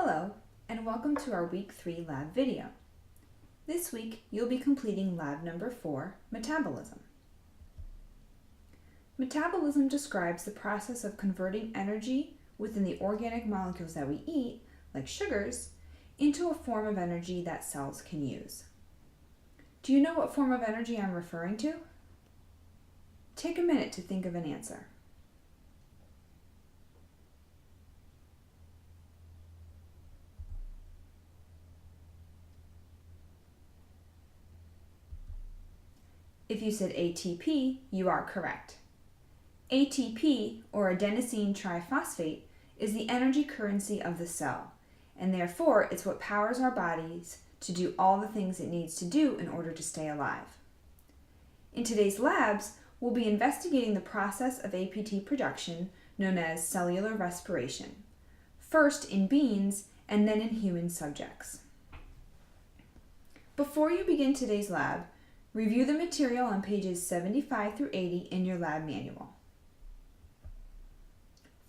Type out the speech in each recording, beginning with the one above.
Hello, and welcome to our Week 3 lab video. This week, you'll be completing lab number 4, Metabolism. Metabolism describes the process of converting energy within the organic molecules that we eat, like sugars, into a form of energy that cells can use. Do you know what form of energy I'm referring to? Take a minute to think of an answer. If you said ATP, you are correct. ATP, or adenosine triphosphate, is the energy currency of the cell, and therefore it's what powers our bodies to do all the things it needs to do in order to stay alive. In today's labs, we'll be investigating the process of APT production known as cellular respiration, first in beans and then in human subjects. Before you begin today's lab, review the material on pages 75 through 80 in your lab manual.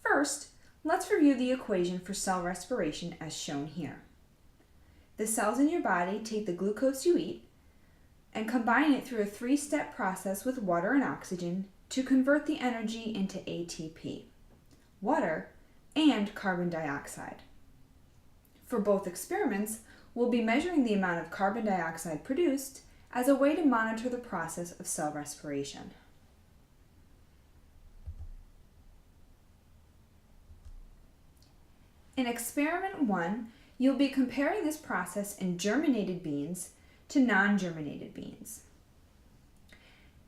First, let's review the equation for cell respiration as shown here. The cells in your body take the glucose you eat and combine it through a 3-step process with water and oxygen to convert the energy into ATP, water, and carbon dioxide. For both experiments, we'll be measuring the amount of carbon dioxide produced as a way to monitor the process of cell respiration. In experiment 1, you'll be comparing this process in germinated beans to non-germinated beans.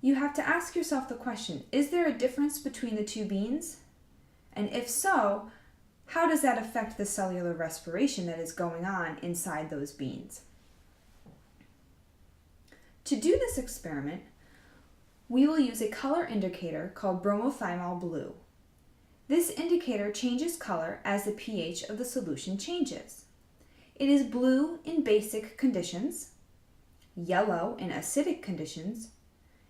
You have to ask yourself the question, is there a difference between the two beans? And if so, how does that affect the cellular respiration that is going on inside those beans? To do this experiment, we will use a color indicator called bromothymol blue. This indicator changes color as the pH of the solution changes. It is blue in basic conditions, yellow in acidic conditions,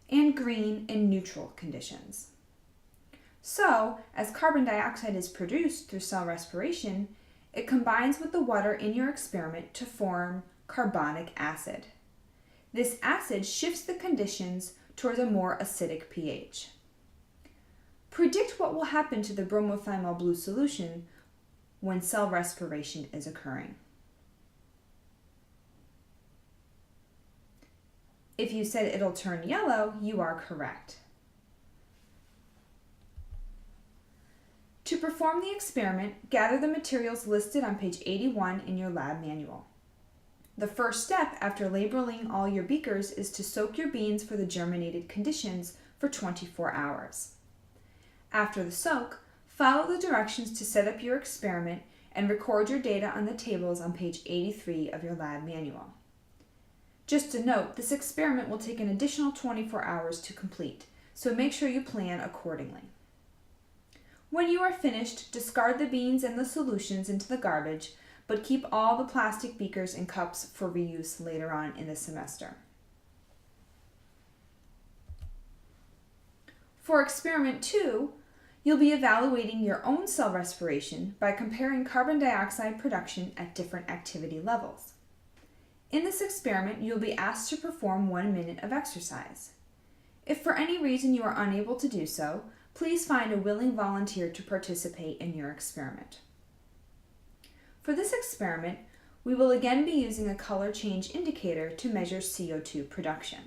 and green in neutral conditions. So, as carbon dioxide is produced through cell respiration, it combines with the water in your experiment to form carbonic acid. This acid shifts the conditions towards a more acidic pH. Predict what will happen to the bromothymol blue solution when cell respiration is occurring. If you said it'll turn yellow, you are correct. To perform the experiment, gather the materials listed on page 81 in your lab manual. The first step after labeling all your beakers is to soak your beans for the germinated conditions for 24 hours. After the soak, follow the directions to set up your experiment and record your data on the tables on page 83 of your lab manual. Just a note, this experiment will take an additional 24 hours to complete, so make sure you plan accordingly. When you are finished, discard the beans and the solutions into the garbage, but keep all the plastic beakers and cups for reuse later on in the semester. For experiment 2, you'll be evaluating your own cell respiration by comparing carbon dioxide production at different activity levels. In this experiment, you'll be asked to perform 1 minute of exercise. If for any reason you are unable to do so, please find a willing volunteer to participate in your experiment. For this experiment, we will again be using a color change indicator to measure CO2 production.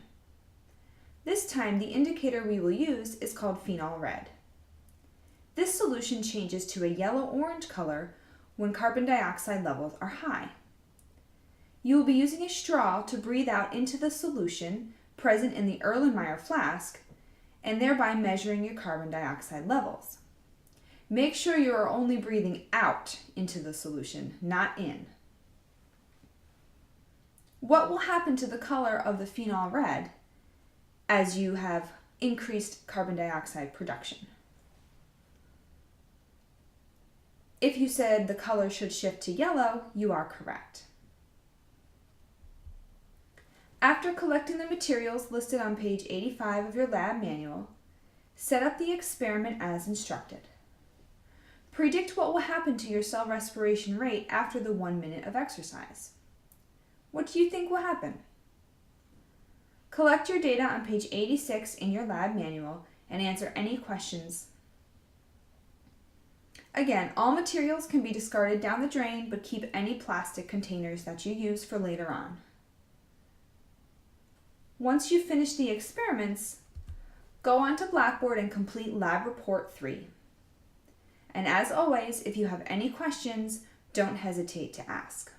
This time, the indicator we will use is called phenol red. This solution changes to a yellow-orange color when carbon dioxide levels are high. You will be using a straw to breathe out into the solution present in the Erlenmeyer flask and thereby measuring your carbon dioxide levels. Make sure you are only breathing out into the solution, not in. What will happen to the color of the phenol red as you have increased carbon dioxide production? If you said the color should shift to yellow, you are correct. After collecting the materials listed on page 85 of your lab manual, set up the experiment as instructed. Predict what will happen to your cell respiration rate after the 1 minute of exercise. What do you think will happen? Collect your data on page 86 in your lab manual and answer any questions. Again, all materials can be discarded down the drain, but keep any plastic containers that you use for later on. Once you've finished the experiments, go on to Blackboard and complete Lab Report 3. And as always, if you have any questions, don't hesitate to ask.